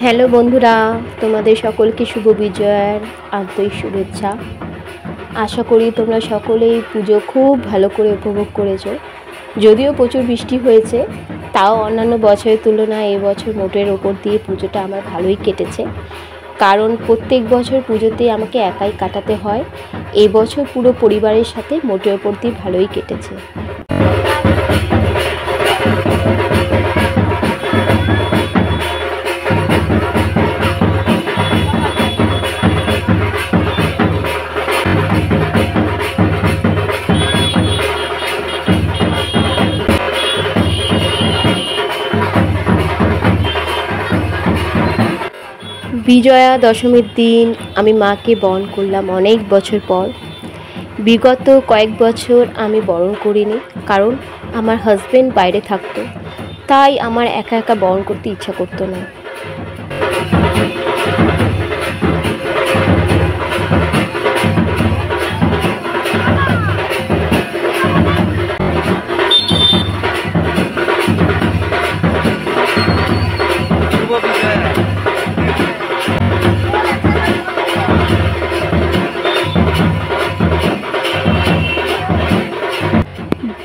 Hello বন্ধুরা, তোমাদের সকলকে শুভ বিজয়ের আন্তরিক শুভেচ্ছা। আশা করি তোমরা সকলেই পুজো খুব ভালো করে উপভোগ করেছো। যদিও প্রচুর বৃষ্টি হয়েছে, তাও অন্যান্য বছরের তুলনায় এবছর মোটের ওপর দিয়ে পুজোটা আমার ভালোই কেটেছে। কারণ প্রত্যেক বছর পুজোতে আমাকে একাই কাটাতে হয়, এবছর পুরো পরিবারের সাথে মোটের ওপর দিয়ে ভালোই কেটেছে। বিজয়া দশমীর দিন আমি মাকে বরণ করলাম অনেক বছর পর। বিগত কয়েক বছর আমি বরণ করিনি, কারণ আমার হাজবেন্ড বাইরে থাকতো, তাই আমার একা একা বরণ করতে ইচ্ছা করতো না।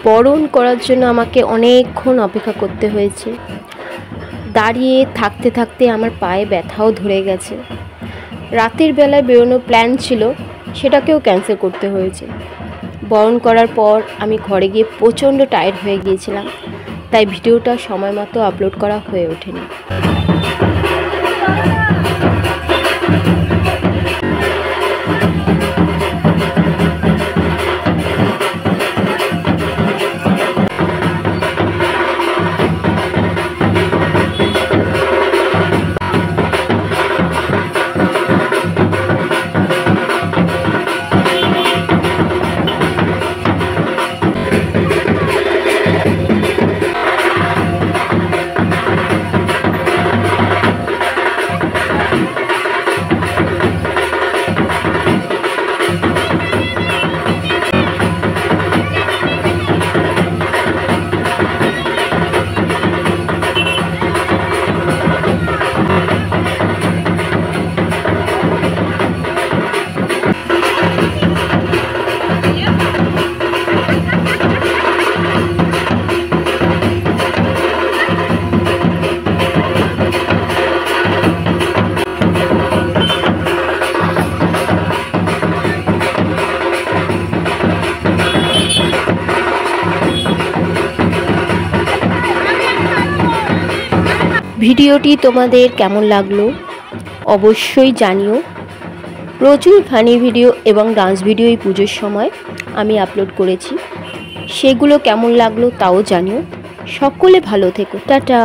বরণ করার জন্য আমাকে অনেকক্ষণ অপেক্ষা করতে হয়েছে। দাঁড়িয়ে থাকতে থাকতে আমার পায়ে ব্যথাও ধরে গেছে। রাতের বেলায় বেরোনোর প্ল্যান ছিল, সেটাকেও ক্যান্সেল করতে হয়েছে। বরণ করার পর আমি ঘরে গিয়ে প্রচণ্ড টায়ার্ড হয়ে গিয়েছিলাম, তাই ভিডিওটা সময় মতো আপলোড করা হয়ে ওঠেনি। ভিডিওটি তোমাদের কেমন লাগলো অবশ্যই জানিও। প্রচুর ফানি ভিডিও এবং ডান্স ভিডিও এই পুজোর সময় আমি আপলোড করেছি, সেগুলো কেমন লাগলো তাও জানিও। সকলে ভালো থেকো, টাটা।